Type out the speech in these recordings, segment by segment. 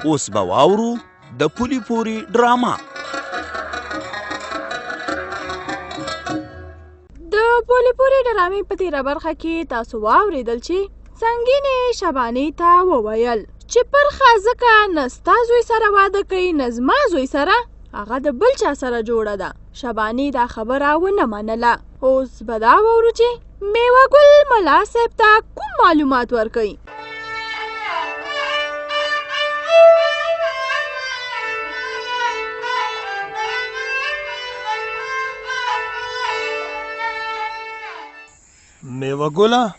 اوس به واورو د پولي پوري ډراما. د پولي پوري ډرامې په تیره برخه کې تاسو واورېدل چې سنګینې شبانې ته وویل چې پرخه ځکه نه ستا زوی سره واده کوي نه زما زوی سره، هغه د بل چا سره جوړه ده. شبانې دا خبره ونه منله. اوس به دا واورو چې میوه ګل ملا صاحب ته کوم معلومات ورکوي. میوه ګله،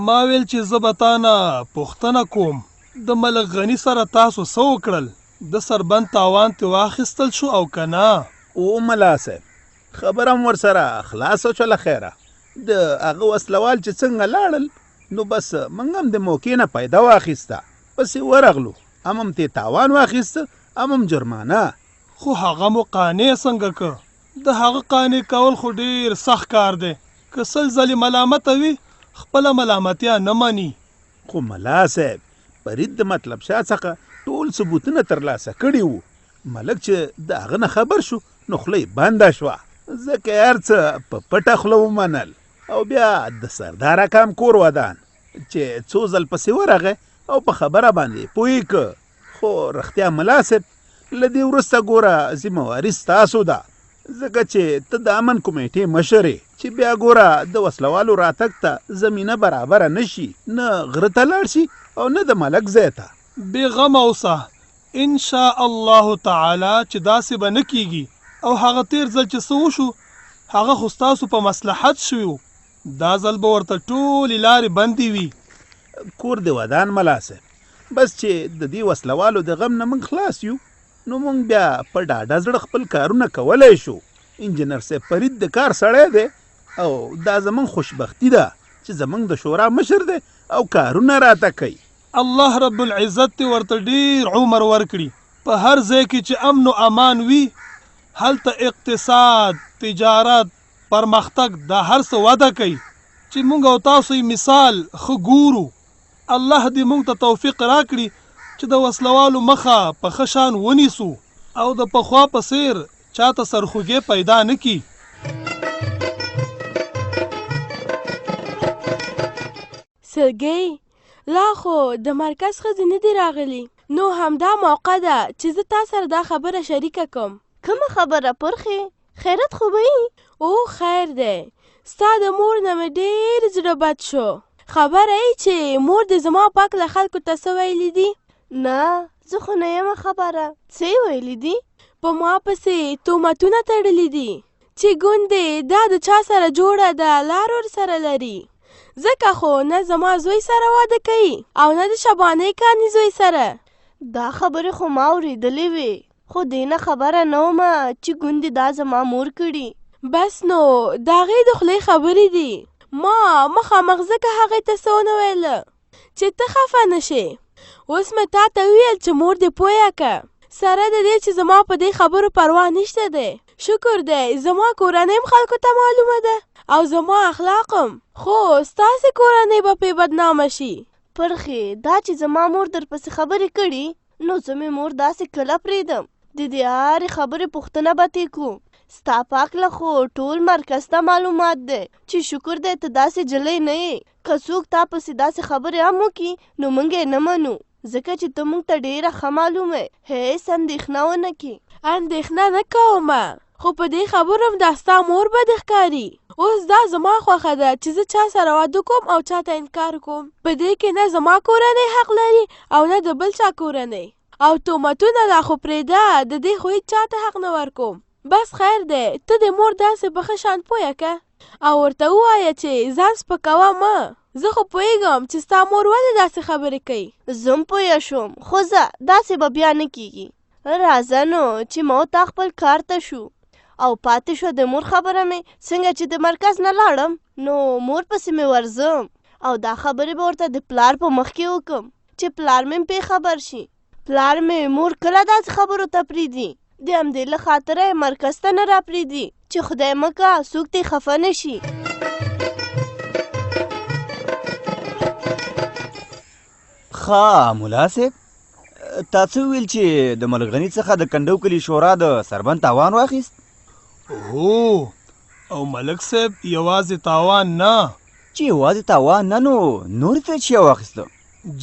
ما ویل چې زه به تا نه پوښتنه کوم، د ملک غني سره تاسو څه وکړل؟ د سربند تاوان ترې واخیستل شو او که نه؟ او ملا صاحب خبره هم ورسره خلاصه شوله. خیره د هغه وسلوال چې څنګه لاړل نو بس موږ هم د موقع نه پیدا واخیسته، پسې ورغلو، هم ترې تاوان واخیسته، هم جرمانه. خو هغه مو قانع څنګه که؟ د هغه قانع کول خو ډېر سخت کار دی. که سل ځلې ملامته وي خپله ملامتیا نه مني. خو ملا صاحب فرید د مطلب شاه څخه ټول ثبوتونه ترلاسه کړي وو. ملک چې د هغه نه خبر شو نو خوله یې بنده شوه، ځکه هر څه په پټه خوله ومنل. او بیا د سردار اکام کور ودان چې څو ځل پسې ورغی او په خبره باندې پوه که. خو رښتیا ملا صاحب له دې وروسته ګوره ذمهواري ستاسو ده، ځکه چې ته د امن کمیټې مشر یې چې بیا ګوره د وسلوالو راتګ ته زمینه برابره نه شي، نه غره ته لاړ شي او نه د ملک ځای ته. بې غمه اوسه، انشاء الله تعالی چې داسې به نه کیږي. او هغه تیر ځل چې څه وشو هغه خو ستاسو په مصلحت شوي وو، دا ځل به ورته ټولې لارې بندې وي. کور د ودان ملا صاحب، بس چې د دې وسلوالو د غم نه موږ خلاص یو نو موږ بیا په ډاډه زړه خپل کارونه کولی شو. انجینر صاحب فرید د کار سړی دی او دا زموږ خوشبختي ده چې زموږ د شورا مشر دی او کارونه راته کوي. الله رب العزت دې ورته ډېر عمر ورکړي. په هر ځای کې چې امن و امان وي هلته اقتصاد، تجارت، پرمختګ دا هر څه وده کوي چې موږ او تاسو یې مثال ښه ګورو. الله دې موږ ته توفیق راکړي چې د وسلوالو مخه په ښه شان ونیسو او د پخوا په څیر چاته سرخوږی پیدا نه کي. سرګی لا خو د مرکز ښځې نه دي راغلي، نو همدا موقع ده چې زه تا سره دا خبره شریکه کړم. کومه خبره پرخې؟ خیرت خو به وي؟ او خیر دی، ستا د مور نه مې ډېر زړه بد شو. خبره یې چې مور دې زما پاک له خلکو ته څه ویلي دي؟ نه زه خو نه یم خبره. څه یې ویلي دي؟ په ما پسې تهمتونه تړلي دي چې ګوندې دا د چا سره جوړه ده، لار ورسره لري. ځکه خو نه زما زوی سره واده کوي او نه د شبانۍ کاني زوی سره. دا خبرې خو ما اورېدلې وې، خو دې نه خبره نه ومه چې ګوندې دا زما مور کړي. بس نو د هغې د خولې خبرې دي. ما مخامخ ځکه هغې ته څه ونه ویله چې ته خفه نه شې. اوس مې تا ته ویل چې مور دې پویه که، سره د دې چې زما په دې خبرو پروا نشته دی. شکر دی زما کورنۍ هم خلکو ته معلومه ده او زما اخلاقم، خو ستاسې کورنۍ به پې بدنامه شي. پرخې دا چې زما مور در پسې خبرې کړي نو زه مې مور داسې کله پرېږدم. د دې هرې خبرې پوښتنه به ترې کوو. ستا پاک له خو ټول مرکز ته معلومات دی چې شکر دی ته داسې جلی نه یې. که څوک تا پسې داسې خبرې هم وکړي نو موږ یې نه منو، ځکه چې ته موږ ته ډېره ښه معلومه یې. هیڅ اندېښنه ونه کړي. اندېښنه نه کومه، خو په دې خبرو هم دا ستا مور بد ښکاري. اوس دا زما خوښه ده چې زه چا سره واده کوم او چا ته انکار کوم. په دې کې نه زما کورنۍ حق لري او نه د بل چا کورنۍ. او تهمتونه لا خو پرېږده، د دې خو هېڅ چا ته حق نه ورکوم. بس خیر دی، ته د مور داسې په ښه شان پویه که او ورته ووایه چې ځان سپکوه مه. زه خو پوهېږم چې ستا مور ولې داسې خبرې کوي. زه هم پویه شوم، خو ځه داسې به بیا نه کېږي. راځه نو چې ما تا خپل کار ته شو او پاتې شو د مور خبره مې. څنګه چې د مرکز نه لاړم نو مور پسې مې ورځم او دا خبرې به ورته د پلار په مخ کې وکړم چې پلار مې پې خبر شي. پلار مې مور کله داسې خبرو ته پرېږدي، د همدې له خاطره یې مرکز ته نه راپرېږدي چې خدای مکه څوک ترې خفه نه شي. ښه ملا صاحب، تا څه ویل چې د ملغني څخه د کنډو کلي شورا د سربند تاوان واخیست؟ هو او ملک صاحب یوازې تاوان نه، چې یوازې تاوان نه نو نورې ته چی واخیسته؟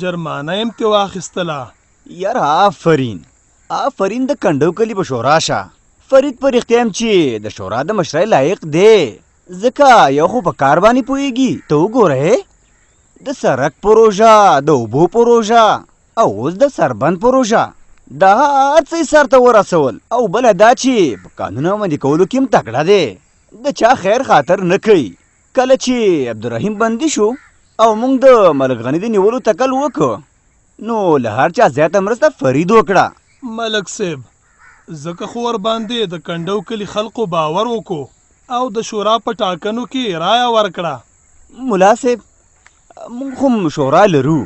جرمانه یې ترې واخیستله. یار آفرین د کنډو کلي په شورا شه. فرید په رښتیا هم چې د شورا د مشرۍ لایق دی، ځکه یو خو په کار باندې پوهېږي. ته وګوره د سړک پروژه، د اوبو پروژه او اوس د سربند پروژه، دا هر څه یې سرته ورسول. او بله دا چې په قانون عملي کولو کې هم تکړه دی، د چا خیر خاطر نه کوي. کله چې عبدالرحیم بندي شو او موږ د ملغني د نیولو تکل وکړو نو له هر چا زیاته مرسته فرید وکړه. ملک صاحب ځکه خو ورباندې د کنډو کلي خلقو باور وکړو او د شورا په ټاکنو کې رایه ورکړه. ملا صاحب موږ هم شورا لرو،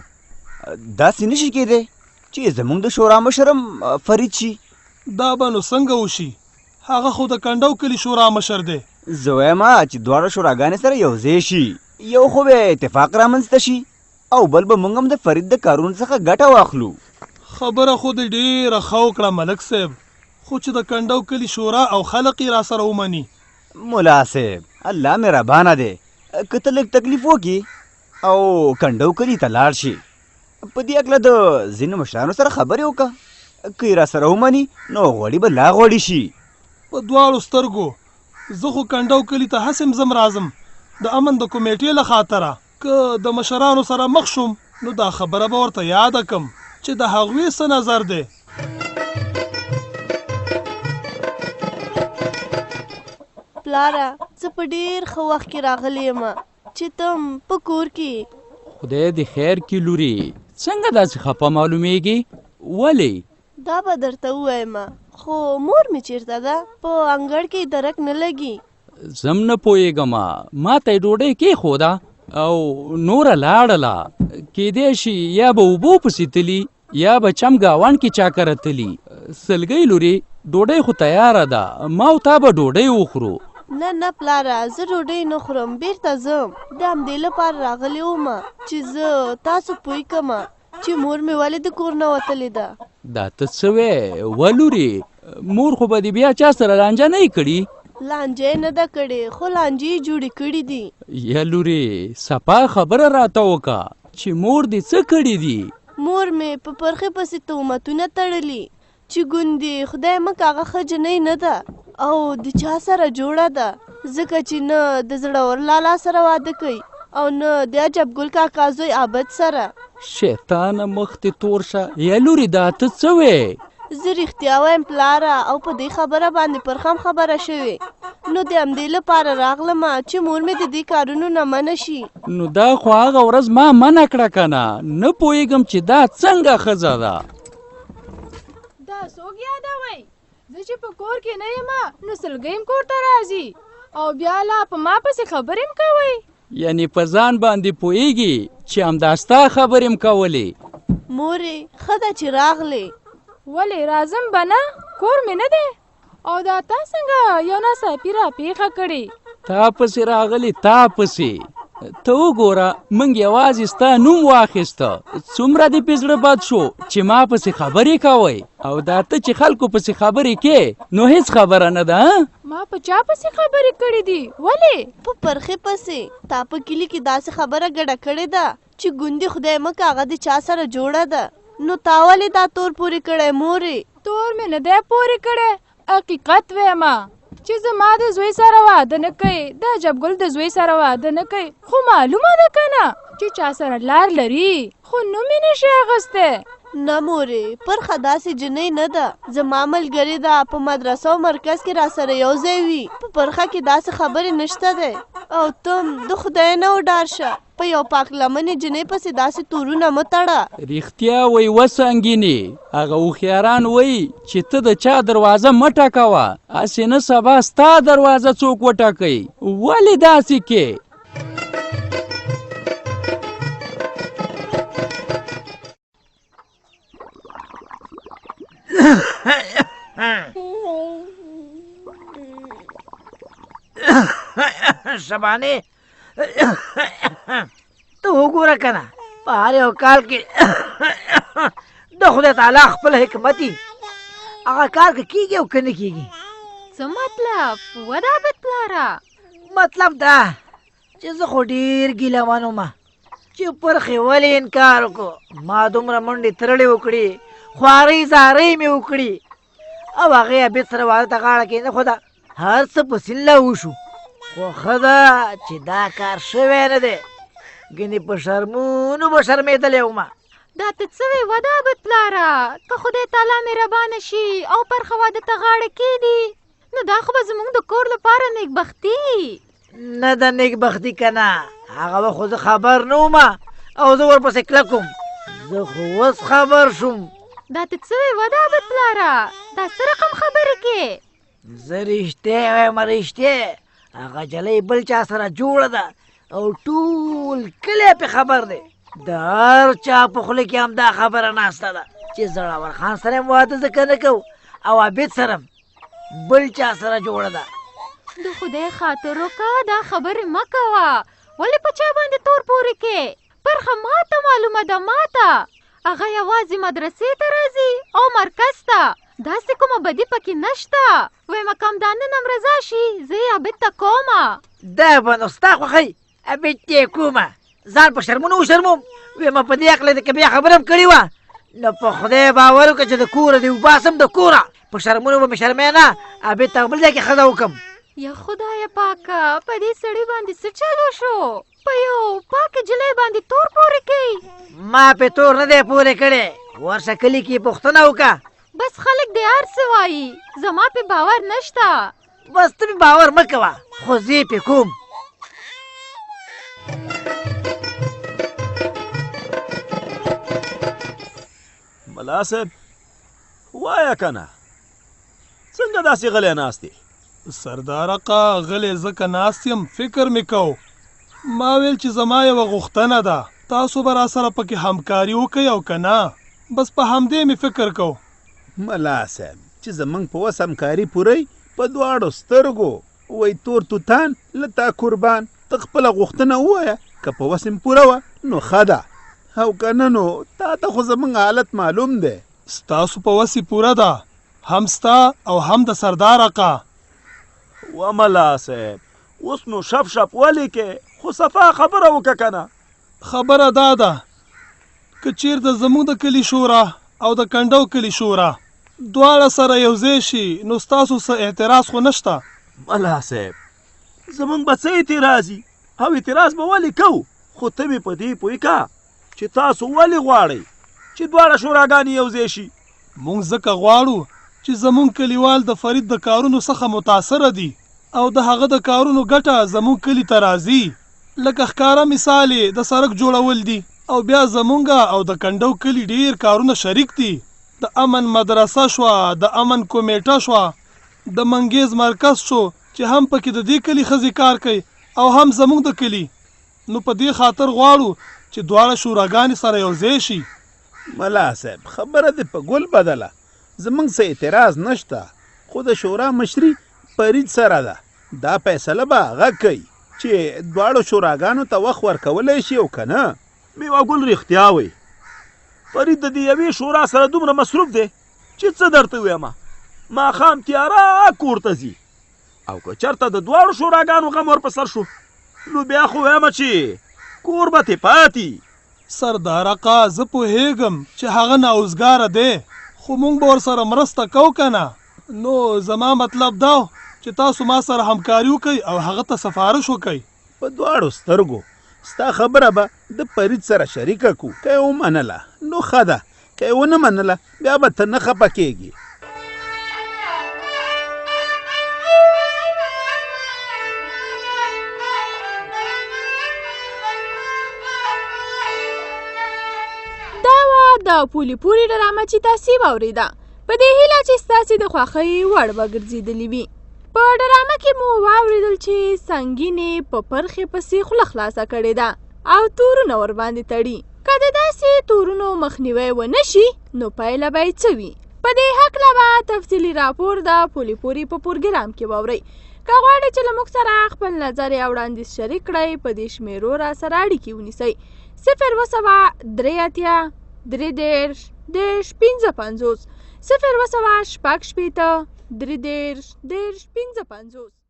داسې نشي کېدی چې زموږ د شورا مشرم فرید شي. دا به نو څنګه وشي؟ هغه خو د کنډو کلي شورا مشر دی. زه وایم چې دواړه شوراګانې سره یو ځای شي، یو خو به اتفاق رامنځته شي او بل به موږ هم د فرید د کارونو څخه ګټه واخلو. خبره خو دې ډېره ښه وکړه ملک صاحب، خو چې د کنډو کلي شورا او خلق یې را سره ومني. ملا صاحب الله مهربانه دی، که ته لږ تکلیف وکړي او کنډو کلي ته لاړ شي، په دې هکله د ځینو مشرانو سره خبرې وکړه، که یې را سره ومني نو غوړي به لا غوړي شي. په دواړو سترګو زه خو کنډو کلي ته هسې ځم راځم د امن د کمیټې له خاطره. که د مشرانو سره مخ شوم نو دا خبره به ورته یاده کم چې د هغوی څه نظر دی. پلاره زه په ډېر ښه وخت کې راغلی یم چې تم په کور کې. خدای دې خیر کړي لورې، څنګه داسې خفه معلومیږي؟ ولې؟ دا به درته ووایم، خو مور مې چیرته ده؟ په انګړ کې درک نه لګي. زم نه پوهېږم، ما ته یې ډوډۍ کېښوده او نوره لاړله، کیدای شي یا به اوبو پسې تلي یا به چم ګاونډ کې چا کره تلي. سلګۍ لورې ډوډۍ خو تیاره ده، ما او تا به ډوډۍ وخورو. نه پلاره زه ډوډۍ نه خورم، بیرته ځم. د همدې لپاره راغلی وم چې زه تاسو پوه کړم چې مور مې ولې د کور نه وتلې ده. دا ته څه وې ولورې؟ مور خو به دې بیا چا سره لانجه نه یې کړي؟ لانجه نه ده کړې، خو لانجې جوړې کړي دي. یا لورې صفا خبره راته وکړه چې مور دې څه کړي دي؟ مور مې په پرخې پسې تهمتونه تړلي چې ګوندې خدای مکه هغه ښه جنۍ نه ده او د چا سره جوړه ده، ځکه چې نه د زړور لالا سره واده کوي او نه د عجب ګل کاکا زوی عابد سره. شیطانه مخ دې تور شه. یا لورې دا ته څه وې؟ زه رښتیا وایم پلاره، او په دې خبره باندې پرخم خبره شوې، نو د همدې لپاره راغلم چې مور مې د دې کارونو نه منع شي. نو دا خو هغه ورځ ما منع کړه کنه، نه پوهېږم چې دا څنګه ښځه ده. دا څوک یادوئ؟ زه چې په کور کې نه یم نو سلګۍ کور ته راځي او بیا لا په ما پسې خبرې م کوئ. یعنی په ځان باندې پوهېږي چې همدا ستا خبرې م کولې؟ مورې ښه ده چې راغلې. ولې راځم به نه؟ کور مې نه دی او دا تا څنګه یو ناڅاپي راپېښه کړې؟ تا پسې راغلی، تا پسې. ته وګوره موږ یوازې ستا نوم واخیسته، څومره دې پې زړه بد شو چې ما پسې خبرې کوئ، او دا ته چې خلکو پسې خبرې کې نو هیڅ خبره نه ده. ما په چا پسې خبرې کړې دي؟ ولې؟ په پرخې پسې تا په کلي کې داسې خبره ګډه کړې ده چې ګوندې خدای مکه هغه د چا سره جوړه ده. نو تا ولې دا تور پورې کړی مورې؟ تور مې نه دی پورې کړی، حقیقت وایم چې زما د زوی سره واده نه کوي، د عجبګل د زوی سره واده نه کوي، خو معلومه ده که نه چې چا سره لار لري خو نوم یې نشي اخیستی. نه مورې پرخه داسې جنۍ نه ده، زما ملګرې ده په مدرسه او مرکز کې را سره یو ځای وي، په پرخه کې داسې خبرې نشته دی. او تم د خدای نه وډار شه، په یو پاک لمنې جنۍ پسې داسې تورونه مه تړه. رښتیا وایي وسنګینې، هغه هوښیاران وایي چې ته د چا دروازه مه ټکوه، هسې نه سبا ستا دروازه څوک وټکوي. ولې داسې کې؟ شبانه ته وګوره کنه په هر یو کال کې د خدای تعالی خپل حکمت هغه کار که کېږي او که نه کېږي. څه مطلب ودابت پلاره؟ مطلب دا چې زه خو ډېر ګیله من وم چې پرخې ولې انکار وکړو. ما دومره منډې ترړې وکړې، خوارۍ زارۍ مې وکړي او هغې عبید سره واده ته غاړه کېنده خو ده هر څه په سیله وشو. خو ښه ده چې دا کار شوی نه دی، ګنې په شرمونو به شرمېدلی وم. دا ته څه وې ودابت پلاره؟ که خدای تعالی مهربانه شي او پرخه واده ته غاړه کېږي نو دا خو به زموږ د کور لپاره نیکبختي. نه ده نیکبختي که نه، هغه به خو زه خبر نه وم او زه ورپسې کلک وم. زه خو اوس خبر شوم. دا ته څه وې ودابت پلاره؟ دا څه رقم خبرې کې؟ زه رښتیا وایم رښتیا، هغه جلۍ بل چا سره جوړه ده او ټول کلی پې خبر دی. د هر چا په خوله کې هم دا خبره ناسته ده چې زړور خان سره هم واده ځکه نه کوو او عبید سره هم بل چا سره جوړه ده. د خدای خاطر وکړه دا خبرې مه کوه. ولې په چا باندې تور پورې کې؟ پرخه ماته معلومه ده، ماته هغه یوازې مدرسې ته راځي او مرکز ته، داسې کومه بدي پکې نشته. وایم کم دا نن هم رضا شي زه یې عبید ته کومه. دا به نو ستا خوښۍ عبید ته یې کومه، ځان په شرمونو وشرموم. وایم په دې عقله دې که بیا خبره هم کړې وه نو په خدای باور وکړه چې د کوره دې وباسم د کوره. په شرمونو به مې شرمې نه، عبید ته بل ځای کې ښځه وکړم. یا خدایه پاکه په دې سړي باندې څه چلو شو؟ په یو پاکه جلۍ باندې تور پورې کوي؟ ما پې تور نه دی پورې کړی. ورشه کلي کې پوښتنه وکړه. بس خلک دې هر څه وایي، زما پې باور نشته. بس ته مې باور مه کوه خو زه یې پې کوم. ملا صاحب وایه که نه څنګه داسې غلی ناست دی؟ سردار آقا غلی ځکه ناست یم فکر مې کو. ما ویل چې زما یوه غوښتنه ده، تاسو به راسره پکې همکاري وکئ او که نه بس په همدې مې فکر کو. ملا صاحب چې زمونږ په وس همکاري پوری په دواړو سترګو وی تور توتان له تا قربان. ته خپله غوښتنه ووایه، که په وس مې پوره وه نو ښه ده او که نه نو تا ته خو زمونږ حالت معلوم دی. ستاسو په وس پوره ده، هم ستا او هم د سردار آقا. و ملا صاحب اوس نو شپ شپ ولې کې خو صفا خبره وکړه که نه. خبره دا ده که چیرته زموږ د کلي شورا او د کنډو کلي شورا دواړه سره یو ځای شي نو ستاسو څه اعتراض خو نشته. ملا صاحب زمونږ به څه اعتراضي او اعتراض به ولې کوو، خو ته مې په دې پوه که چې تاسو ولې غواړئ چې دواړه شوراګانې یو ځای شي. مونږ ځکه غواړو چې زمونږ کلیوال د فرید د کارونو څخه متاثره دي او د هغه د کارونو ګټه زمونږ کلي ته راځي. لکه ښکاره مثال یې د سړک جوړول دي او بیا زمونږ او د کنډو کلي ډیر کارونه شریک دي. د امن مدرسه شوه، د امن کمیټه شوه، د منګیز مرکز شو چې هم پکې د دې کلي ښځې کار کوي او هم زمونږ د کلي. نو په دې خاطر غواړو چې دواړه شوراګانې سره یو ځای شي. ملا صاحب خبره دې په ګل بدله، زمونږ څه اعتراض نشته، خو د شورا مشري فرید سره ده. دا فیصله به هغه کوي چې دواړو شوراګانو ته وخت ورکولی شي او که نه. میوه ګل رښتیا وایي، فرید د دې یوې شورا سره دومره مصروف دی چې څه درته ویمه ماښام تیاره کور ته ځي او که چېرته د دواړو شوراګانو غم ورپسر شو نو بیا خو ویمه چې کور به تې پاتې. سردار آقا زه پوهیږم چې هغه ناوزګاره دی خو مونږ به ورسره مرسته کوو که نه. نو زما مطلب دا چې تاسو ما سره همکاري وکئ او هغه ته سفارش وکئ. په دواړو سترګو ستا خبره به د فرید سره شریکه کو، که یې ومنله نو ښه ده، که یې ونه منله بیا به ته نه خفه کېږي. دا وه د پولي پورې ډرامه چې تاسې واورېده. په دې هیله چې ستاسې د خوښۍ وړ به ګرځېدلې وي. په ډرامه کې مو واورېدل چې سنګینې په پرخې پسې خوله خلاصه کړې ده او تورونه ورباندې تړي. که د داسې تورونو مخنیوی ونه شي نو پایله به یې څه وي؟ په دې هکله به تفصیلي راپور د پولي پورې په پروګرام کې واورئ. که غواړئ چې له موږ سره خپل نظر یا وړاندیز شریک کړئ په دې شمیرو را سره اړیکې ونیسئ: 0 2 3 3 33 دېرش 55 0 2 شپږ شپېته 3 دېرش 10 55